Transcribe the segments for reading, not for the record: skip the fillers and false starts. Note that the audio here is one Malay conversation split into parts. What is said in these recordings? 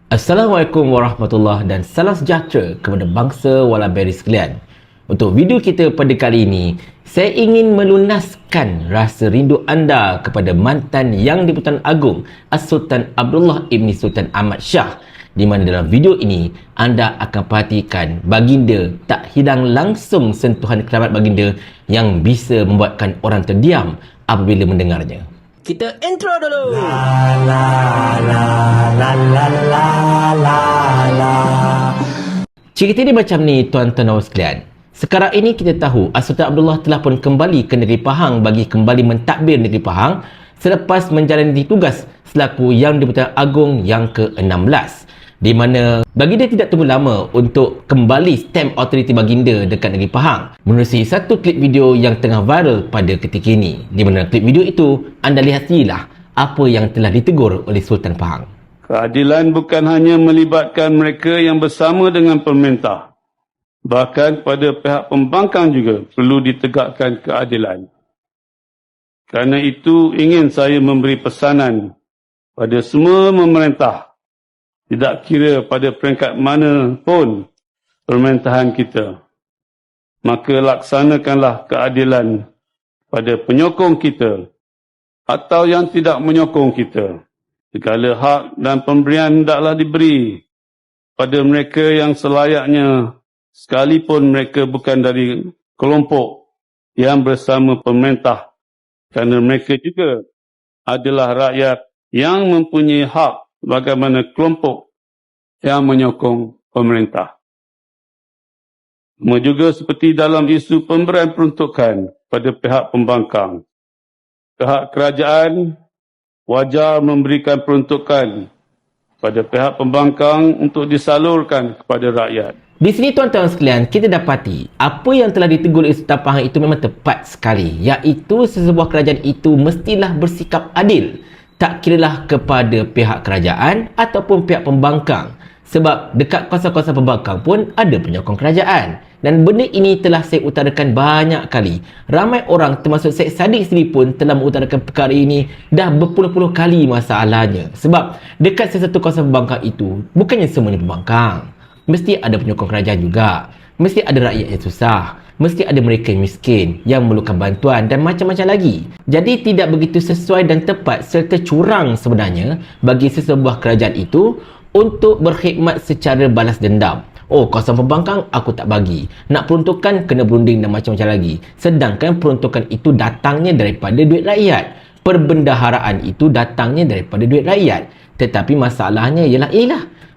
Assalamualaikum warahmatullahi dan salam sejahtera kepada bangsa Walaberi sekalian. Untuk video kita pada kali ini, saya ingin melunaskan rasa rindu anda kepada mantan Yang di-Pertuan Agong As-Sultan Abdullah Ibni Sultan Ahmad Shah, di mana dalam video ini anda akan perhatikan baginda tak hilang langsung sentuhan keramat baginda yang bisa membuatkan orang terdiam apabila mendengarnya. Kita intro dulu. Cerita dia macam ni, tuan-tuan dan sekalian. Sekarang ini kita tahu As-Sultan Abdullah telah pun kembali ke negeri Pahang bagi kembali mentadbir negeri Pahang selepas menjalani tugas selaku Yang di-Pertuan Agong yang ke-16, di mana baginda tidak tunggu lama untuk kembali stamp autoriti baginda dekat negeri Pahang menerusi satu klip video yang tengah viral pada ketika ini, di mana klip video itu anda lihat sendirilah apa yang telah ditegur oleh Sultan Pahang. Keadilan bukan hanya melibatkan mereka yang bersama dengan pemerintah. Bahkan pada pihak pembangkang juga perlu ditegakkan keadilan. Kerana itu ingin saya memberi pesanan pada semua pemerintah, tidak kira pada peringkat mana pun pemerintahan kita. Maka laksanakanlah keadilan pada penyokong kita atau yang tidak menyokong kita. Segala hak dan pemberian hendaklah diberi pada mereka yang selayaknya, sekalipun mereka bukan dari kelompok yang bersama pemerintah, kerana mereka juga adalah rakyat yang mempunyai hak bagaimana kelompok yang menyokong pemerintah. Juga seperti dalam isu pemberian peruntukan pada pihak pembangkang, pihak kerajaan wajar memberikan peruntukan pada pihak pembangkang untuk disalurkan kepada rakyat. Di sini tuan-tuan sekalian, kita dapati apa yang telah ditegur oleh Sultan Pahang itu memang tepat sekali, iaitu sesebuah kerajaan itu mestilah bersikap adil, tak kiralah kepada pihak kerajaan ataupun pihak pembangkang, sebab dekat kawasan-kawasan pembangkang pun ada penyokong kerajaan. Dan benda ini telah saya utarakan banyak kali. Ramai orang termasuk Syed Saddiq sendiri pun telah mengutarakan perkara ini dah berpuluh-puluh kali masalahnya. Sebab dekat sesuatu kawasan pembangkang itu bukannya semuanya pembangkang. Mesti ada penyokong kerajaan juga. Mesti ada rakyat yang susah. Mesti ada mereka yang miskin, yang memerlukan bantuan dan macam-macam lagi. Jadi tidak begitu sesuai dan tepat serta curang sebenarnya bagi sesebuah kerajaan itu untuk berkhidmat secara balas dendam. Oh, kawasan pembangkang aku tak bagi. Nak peruntukan kena berunding dan macam-macam lagi. Sedangkan peruntukan itu datangnya daripada duit rakyat. Perbendaharaan itu datangnya daripada duit rakyat. Tetapi masalahnya ialah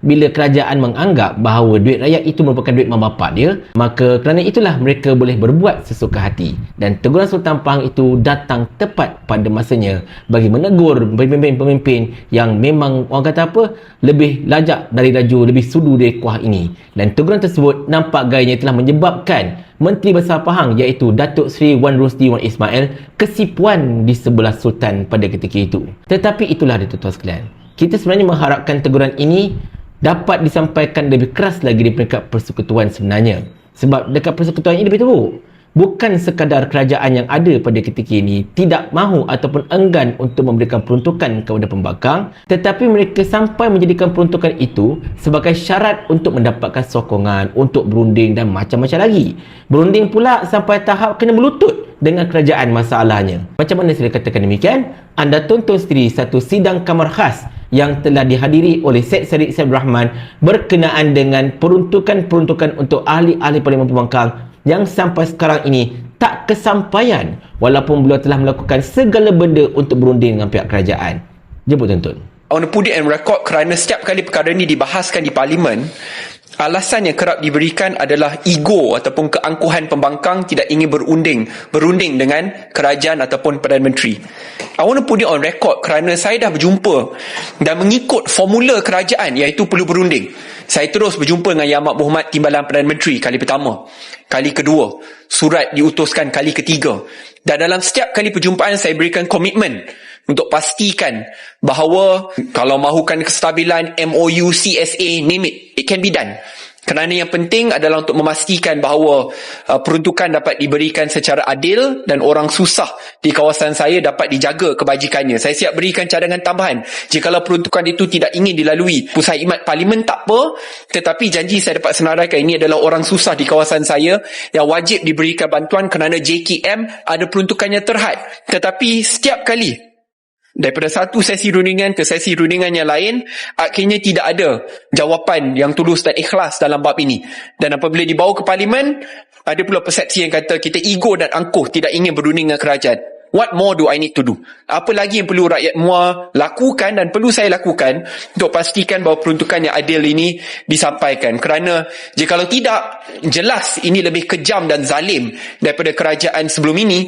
bila kerajaan menganggap bahawa duit rakyat itu merupakan duit mak bapak dia, maka kerana itulah mereka boleh berbuat sesuka hati. Dan teguran Sultan Pahang itu datang tepat pada masanya bagi menegur pemimpin-pemimpin yang memang orang kata apa, lebih lajak dari laju, lebih sudu dari kuah ini. Dan teguran tersebut nampak gayanya telah menyebabkan Menteri Besar Pahang iaitu Datuk Seri Wan Rusdi Wan Ismail kesipuan di sebelah Sultan pada ketika itu. Tetapi itulah dia tuan-tuan sekalian, kita sebenarnya mengharapkan teguran ini dapat disampaikan lebih keras lagi di peringkat persekutuan sebenarnya. Sebab dekat persekutuan ini lebih teruk. Bukan sekadar kerajaan yang ada pada ketika ini tidak mahu ataupun enggan untuk memberikan peruntukan kepada pembangkang, tetapi mereka sampai menjadikan peruntukan itu sebagai syarat untuk mendapatkan sokongan untuk berunding dan macam-macam lagi. Berunding pula sampai tahap kena berlutut dengan kerajaan masalahnya. Macam mana saya katakan demikian? Anda tonton sendiri satu sidang kamar khas yang telah dihadiri oleh Syed Saddiq Syed Rahman berkenaan dengan peruntukan-peruntukan untuk ahli-ahli Parlimen Pembangkang yang sampai sekarang ini tak kesampaian walaupun beliau telah melakukan segala benda untuk berunding dengan pihak kerajaan. Jemput tonton. I want to put it on record kerana setiap kali perkara ini dibahaskan di Parlimen, alasan yang kerap diberikan adalah ego ataupun keangkuhan pembangkang tidak ingin berunding dengan kerajaan ataupun Perdana Menteri. I want to put it on record kerana saya dah berjumpa dan mengikut formula kerajaan iaitu perlu berunding. Saya terus berjumpa dengan Yang Amat Berhormat Timbalan Perdana Menteri kali pertama, kali kedua, surat diutuskan kali ketiga. Dan dalam setiap kali perjumpaan saya berikan komitmen untuk pastikan bahawa kalau mahukan kestabilan, MOU, CSA, name it can be done. Kerana yang penting adalah untuk memastikan bahawa peruntukan dapat diberikan secara adil dan orang susah di kawasan saya dapat dijaga kebajikannya. Saya siap berikan cadangan tambahan. Jikalau peruntukan itu tidak ingin dilalui pusat khidmat parlimen, tak apa. Tetapi janji saya dapat senaraikan, ini adalah orang susah di kawasan saya yang wajib diberikan bantuan kerana JKM ada peruntukannya terhad. Tetapi setiap kali daripada satu sesi rundingan ke sesi rundingan yang lain, akhirnya tidak ada jawapan yang tulus dan ikhlas dalam bab ini. Dan apabila dibawa ke parlimen, ada pula persepsi yang kata kita ego dan angkuh, tidak ingin berunding dengan kerajaan. What more do I need to do? Apa lagi yang perlu rakyat Muar lakukan dan perlu saya lakukan untuk pastikan bahawa peruntukan yang adil ini disampaikan? Kerana jikalau tidak, jelas ini lebih kejam dan zalim daripada kerajaan sebelum ini.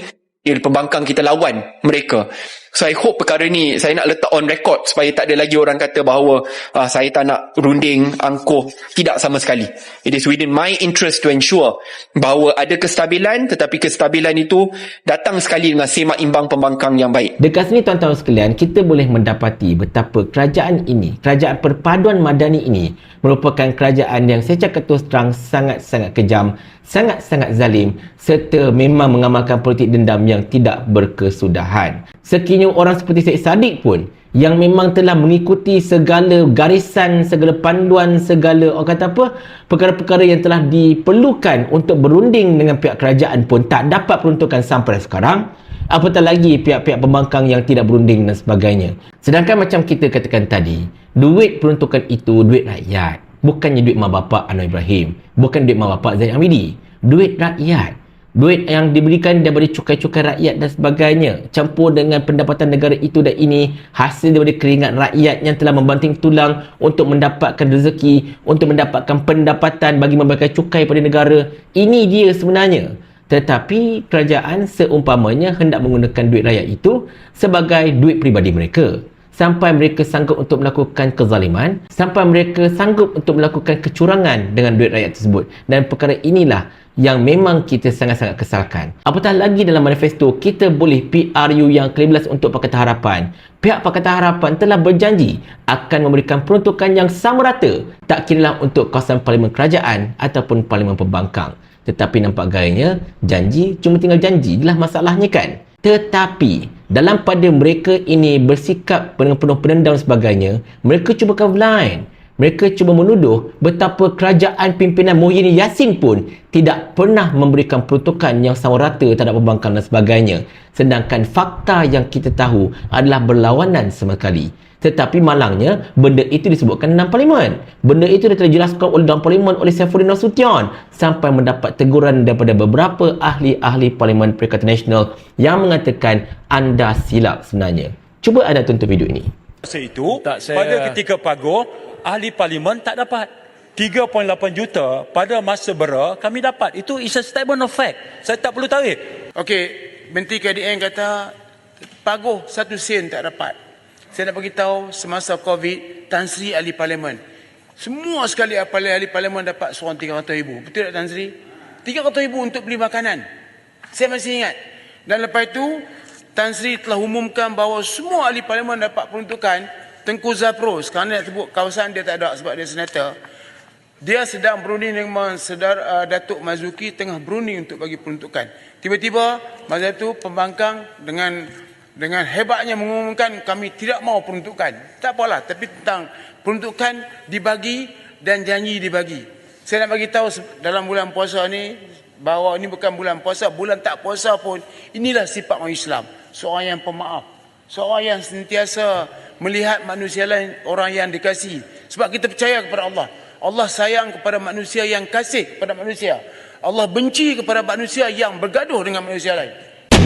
Pembangkang kita lawan mereka. So I hope perkara ni saya nak letak on record supaya tak ada lagi orang kata bahawa saya tak nak runding, angkuh. Tidak sama sekali. It is within my interest to ensure bahawa ada kestabilan, tetapi kestabilan itu datang sekali dengan semak imbang pembangkang yang baik. Dekat sini tuan-tuan sekalian, kita boleh mendapati betapa kerajaan ini, kerajaan perpaduan madani ini merupakan kerajaan yang secara terus terang sangat-sangat kejam, sangat-sangat zalim serta memang mengamalkan politik dendam yang tidak berkesudahan. Sekiranya orang seperti Syed Saddiq pun yang memang telah mengikuti segala garisan, segala panduan, segala orang kata apa, perkara-perkara yang telah diperlukan untuk berunding dengan pihak kerajaan pun tak dapat peruntukan sampai sekarang, apatah lagi pihak-pihak pembangkang yang tidak berunding dan sebagainya. Sedangkan macam kita katakan tadi, duit peruntukan itu duit rakyat, bukannya duit mak bapak Anwar Ibrahim, bukan duit mak bapak Zaid Hamidi, duit rakyat. Duit yang diberikan daripada cukai-cukai rakyat dan sebagainya, campur dengan pendapatan negara itu dan ini hasil daripada keringat rakyat yang telah membanting tulang untuk mendapatkan rezeki, untuk mendapatkan pendapatan bagi membayar cukai pada negara. Ini dia sebenarnya. Tetapi kerajaan seumpamanya hendak menggunakan duit rakyat itu sebagai duit peribadi mereka. Sampai mereka sanggup untuk melakukan kezaliman, sampai mereka sanggup untuk melakukan kecurangan dengan duit rakyat tersebut. Dan perkara inilah yang memang kita sangat-sangat kesalkan. Apatah lagi dalam manifesto, kita boleh PRU yang ke-15 untuk Pakatan Harapan. Pihak Pakatan Harapan telah berjanji akan memberikan peruntukan yang sama rata, tak kiralah untuk kawasan parlimen kerajaan ataupun parlimen pembangkang. Tetapi nampak gayanya, janji cuma tinggal janji jelah masalahnya kan. Tetapi dalam pada mereka ini bersikap dengan penuh penendam dan sebagainya, mereka cuba cover line. Mereka cuba menuduh betapa kerajaan pimpinan Muhyiddin Yassin pun tidak pernah memberikan peruntukan yang sama rata terhadap pembangkang dan sebagainya. Sedangkan fakta yang kita tahu adalah berlawanan sama sekali. Tetapi malangnya, benda itu disebutkan dalam parlimen. Benda itu telah dijelaskan oleh dalam parlimen oleh Saifuddin Nasution sampai mendapat teguran daripada beberapa ahli-ahli Parlimen Perikatan Nasional yang mengatakan anda silap sebenarnya. Cuba anda tonton video ini. Masa itu, pada ketika paguh, ahli parlimen tak dapat. 3.8 juta pada masa Bera kami dapat. Itu is a statement of fact. Saya tak perlu tarik. Okey, Menteri KDN kata paguh 1 sen tak dapat. Saya nak beritahu semasa COVID, Tan Sri ahli parlimen. Semua sekali ahli parlimen dapat seorang 300,000. Betul tak Tan Sri? 300,000 untuk beli makanan. Saya masih ingat. Dan lepas itu, Tan Sri telah umumkan bahawa semua ahli parlimen dapat peruntukan. Tengku Zapros, kerana nak sebut kawasan dia tak ada sebab dia senator. Dia sedang berunding dengan saudara Datuk Mazuki, tengah berunding untuk bagi peruntukan. Tiba-tiba masa itu pembangkang dengan hebatnya mengumumkan kami tidak mahu peruntukan. Tak apalah, tapi tentang peruntukan dibagi dan janji dibagi. Saya nak bagi tahu dalam bulan puasa ni bahawa ini bukan bulan puasa, bulan tak puasa pun inilah sifat orang Islam. Seorang yang pemaaf, seorang yang sentiasa melihat manusia lain orang yang dikasihi. Sebab kita percaya kepada Allah. Allah sayang kepada manusia yang kasih kepada manusia. Allah benci kepada manusia yang bergaduh dengan manusia lain.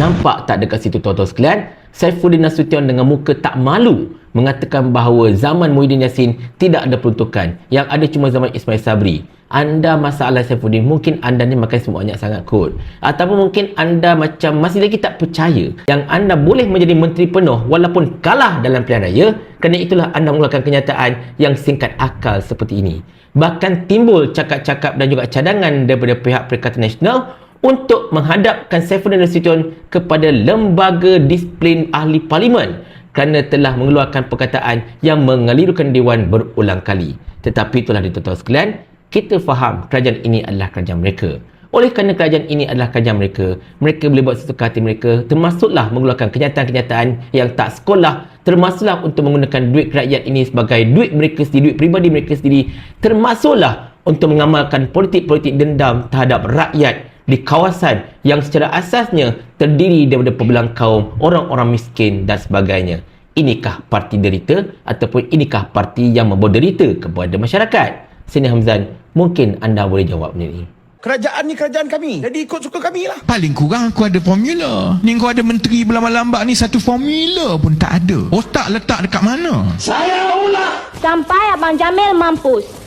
Nampak tak dekat situ tuan-tuan sekalian? Saifuddin Nasution dengan muka tak malu mengatakan bahawa zaman Muhyiddin Yassin tidak ada peruntukan. Yang ada cuma zaman Ismail Sabri. Anda masalah Saifuddin, mungkin anda ni makan semuanya sangat kot. Ataupun mungkin anda macam masih lagi tak percaya yang anda boleh menjadi menteri penuh walaupun kalah dalam pilihan raya. Kerana itulah anda mengeluarkan kenyataan yang singkat akal seperti ini. Bahkan timbul cakap-cakap dan juga cadangan daripada pihak Perikatan Nasional untuk menghadapkan Saifuddin Nasution kepada lembaga disiplin ahli parlimen kerana telah mengeluarkan perkataan yang mengelirukan Dewan berulang kali. Tetapi itulah tuan-tuan sekalian, kita faham kerajaan ini adalah kerajaan mereka. Oleh kerana kerajaan ini adalah kerajaan mereka, mereka boleh buat sesuka hati mereka, termasuklah mengeluarkan kenyataan-kenyataan yang tak sekolah, termasuklah untuk menggunakan duit rakyat ini sebagai duit mereka sendiri, duit peribadi mereka sendiri, termasuklah untuk mengamalkan politik-politik dendam terhadap rakyat di kawasan yang secara asasnya terdiri daripada perbelang kaum, orang-orang miskin dan sebagainya. Inikah parti derita ataupun inikah parti yang membawa derita kepada masyarakat? Sini Hamzan, mungkin anda boleh jawab benda ni. Kerajaan ni kerajaan kami. Jadi ikut suka kami lah. Paling kurang aku ada formula. Ni kau ada menteri berlambat-lambat ni, satu formula pun tak ada. Otak letak dekat mana? Sampai Abang Jamil mampus.